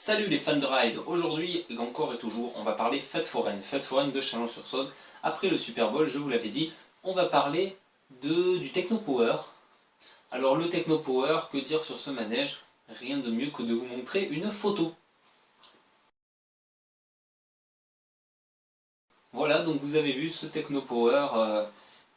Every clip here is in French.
Salut les fans de ride, aujourd'hui encore et toujours on va parler fête foraine de Chalon-sur-Saône. Après le Super Bowl, je vous l'avais dit, on va parler du Techno Power. Alors le Techno Power, que dire sur ce manège? Rien de mieux que de vous montrer une photo. Voilà, donc vous avez vu ce Techno Power,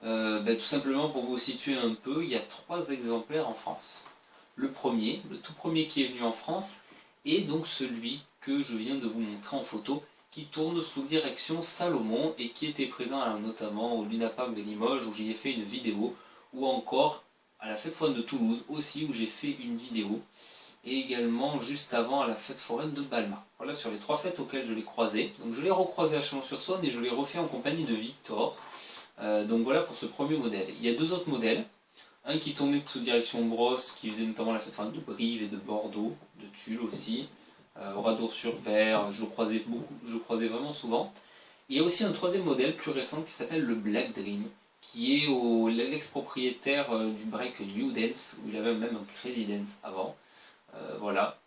tout simplement pour vous situer un peu, il y a 3 exemplaires en France. Le premier, le tout premier qui est venu en France, est donc celui que je viens de vous montrer en photo, qui tourne sous direction Salomon et qui était présent notamment au Luna Park de Limoges où j'y ai fait une vidéo, ou encore à la fête foraine de Toulouse aussi où j'ai fait une vidéo, et également juste avant à la fête foraine de Balma. Voilà sur les 3 fêtes auxquelles je l'ai croisé. Donc je l'ai recroisé à Chalon-sur-Saône et je l'ai refait en compagnie de Victor. Donc voilà pour ce premier modèle. Il y a 2 autres modèles. Un qui tournait sous direction Brosse, qui faisait notamment la fête foraine de Brive et de Bordeaux, de Tulle aussi. Oradour-sur-Ver, je le croisais vraiment souvent. Et il y a aussi un 3e modèle plus récent qui s'appelle le Black Dream, qui est l'ex-propriétaire du break New Dance, où il avait même un Crazy Dance avant. Voilà.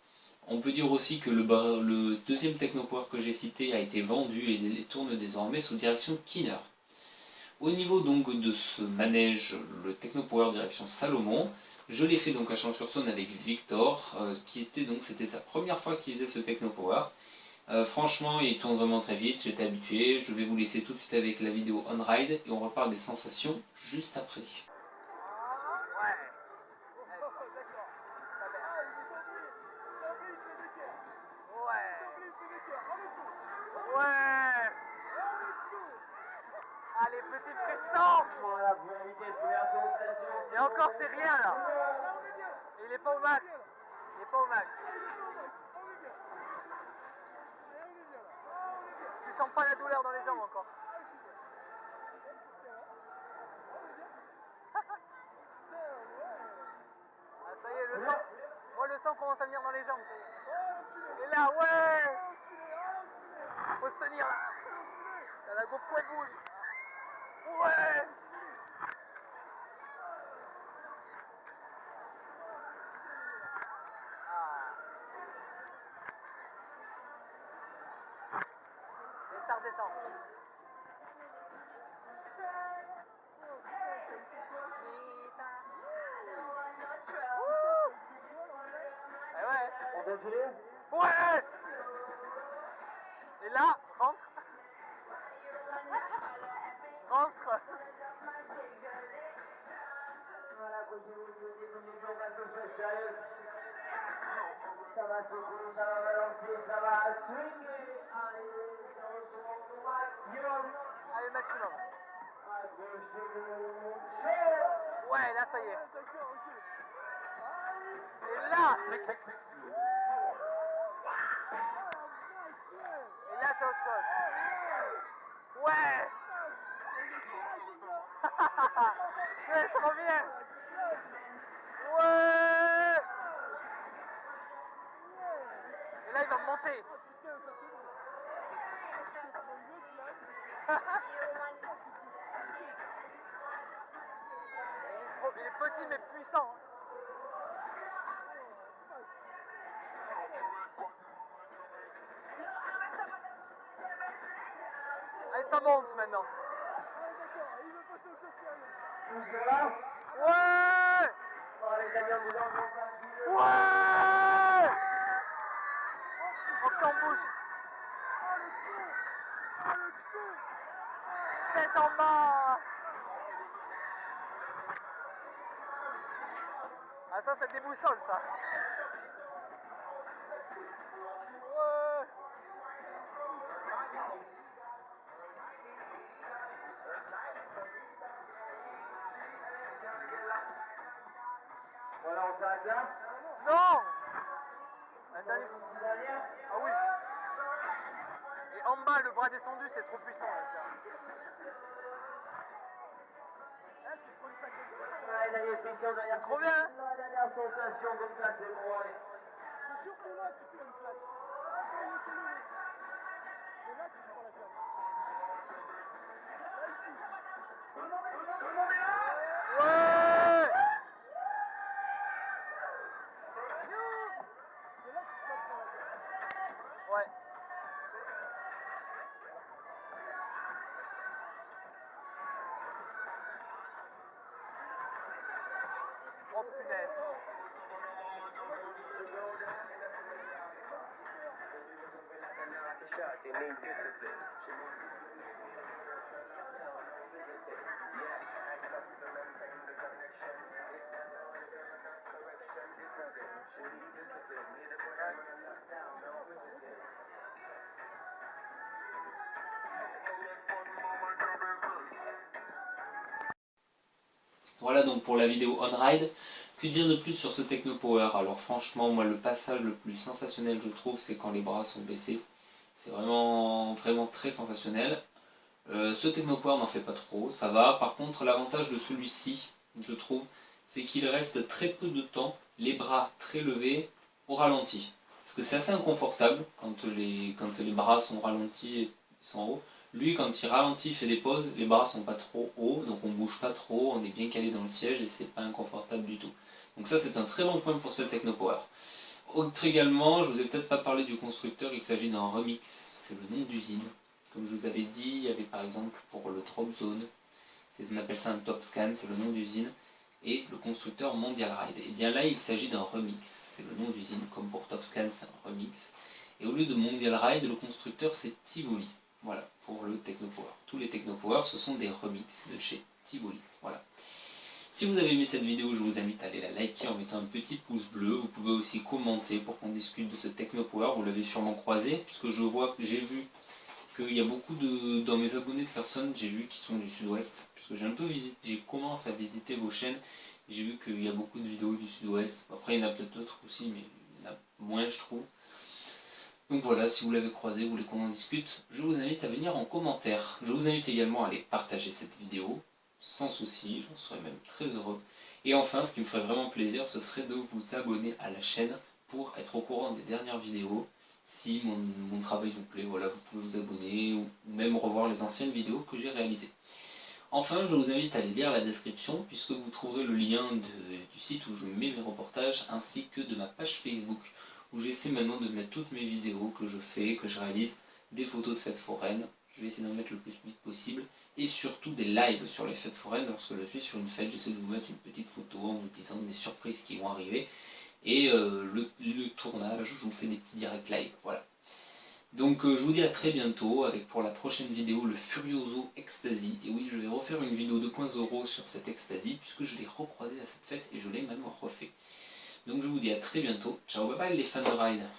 On peut dire aussi que le 2e Technopower que j'ai cité a été vendu et tourne désormais sous direction Kinner. Au niveau donc de ce manège, le Technopower direction Salomon, je l'ai fait donc à Chalon-sur-Saône avec Victor, c'était sa première fois qu'il faisait ce Technopower. Franchement, il tourne vraiment très vite, j'étais habitué. Je vais vous laisser tout de suite avec la vidéo on ride et on reparle des sensations juste après. Ouais. Allez, petit pressant. Voilà, pour éviter première sensation. Et encore, c'est rien là. Il est pas au max. Il est pas au max. Tu sens pas la douleur dans les jambes encore. Ah, ça y est, le sang. Moi, le sang commence à venir dans les jambes. Ça y est. Et là, ouais. Faut se tenir là. T'as la GoPro elle bouge. Ouais. Et ça redescend. Eh ouais. On continue? Ouais. Et là, rentre. Rentre. Voilà, continuez, continuez, des conversations sérieuses. Ça va secouer, ça va balancer, ça va swinger. Allez, ça recommence au maximum. Allez, maximum. Accrochez-vous, chaud. Ouais, là, ça y est. Et là, c'est autre chose. Ouais. Ouais, trop bien. Ouais. Et là, il va me monter. Il est petit mais puissant. Allez, ça monte maintenant. Vous êtes là? Ouais. Bon, les amis, on vous envoie un petit peu. Ouais. Encore bouge. Tête en bas. Ah, ça déboussole, ça. Ouais. Voilà, on s'arrête là? Non. Un dernier. Dernière? Ah oui. Et en bas, le bras descendu, c'est trop puissant. Là, Ouais, dernière friction, dernière trop bien, hein? La dernière sensation, comme ça, c'est bon, allez. C'est sûr que là, tu fais une claque. Là, quand il est tombé, c'est là que tu prends la claque. Là, il pousse. Tout le monde est là? Ouais. C'est là que tu prends la claque. Ouais. Oh punaise. Voilà donc pour la vidéo on-ride. Que dire de plus sur ce Techno Power? Alors franchement, moi le passage le plus sensationnel je trouve, c'est quand les bras sont baissés. C'est vraiment, vraiment très sensationnel. Ce Techno Power n'en fait pas trop, ça va. Par contre, l'avantage de celui-ci, je trouve, c'est qu'il reste très peu de temps, les bras très levés, au ralenti. Parce que c'est assez inconfortable quand les bras sont ralentis et sont hauts. Lui, quand il ralentit, il fait des pauses, les bras sont pas trop hauts, donc on bouge pas trop, on est bien calé dans le siège et c'est pas inconfortable du tout. Donc ça, c'est un très bon point pour ce Techno Power. Autre également, je vous ai peut-être pas parlé du constructeur, il s'agit d'un Remix, c'est le nom d'usine. Comme je vous avais dit, il y avait par exemple pour le Drop Zone, on appelle ça un Top Scan, c'est le nom d'usine, et le constructeur Mondial Ride. Et bien là, il s'agit d'un remix, c'est le nom d'usine, comme pour Top Scan, c'est un remix. Et au lieu de Mondial Ride, le constructeur c'est Tivoli. Voilà, pour le Techno Power. Tous les Techno Power, ce sont des remixes de chez Tivoli. Voilà. Si vous avez aimé cette vidéo, je vous invite à aller la liker en mettant un petit pouce bleu. Vous pouvez aussi commenter pour qu'on discute de ce Techno Power. Vous l'avez sûrement croisé, puisque j'ai vu qu'il y a beaucoup dans mes abonnés de personnes, j'ai vu qui sont du sud-ouest, puisque j'ai commencé à visiter vos chaînes, j'ai vu qu'il y a beaucoup de vidéos du sud-ouest. Après il y en a peut-être d'autres aussi, mais il y en a moins je trouve. Donc voilà, si vous l'avez croisé, vous voulez qu'on en discute, je vous invite à venir en commentaire. Je vous invite également à aller partager cette vidéo, sans souci, j'en serais même très heureux. Et enfin, ce qui me ferait vraiment plaisir, ce serait de vous abonner à la chaîne pour être au courant des dernières vidéos. Si mon travail vous plaît, voilà, vous pouvez vous abonner ou même revoir les anciennes vidéos que j'ai réalisées. Enfin, je vous invite à aller lire la description puisque vous trouverez le lien du site où je mets mes reportages ainsi que de ma page Facebook où j'essaie maintenant de mettre toutes mes vidéos que je fais, que je réalise, des photos de fêtes foraines. Je vais essayer d'en mettre le plus vite possible et surtout des lives sur les fêtes foraines. Lorsque je suis sur une fête, j'essaie de vous mettre une petite photo en vous disant des surprises qui vont arriver. Et le tournage, je vous fais des petits directs live, voilà. Donc je vous dis à très bientôt avec pour la prochaine vidéo le Furioso Ecstasy. Et oui, je vais refaire une vidéo 2.0 sur cet Ecstasy puisque je l'ai recroisé à cette fête et je l'ai maintenant refait. Donc je vous dis à très bientôt. Ciao, bye bye les fans de ride.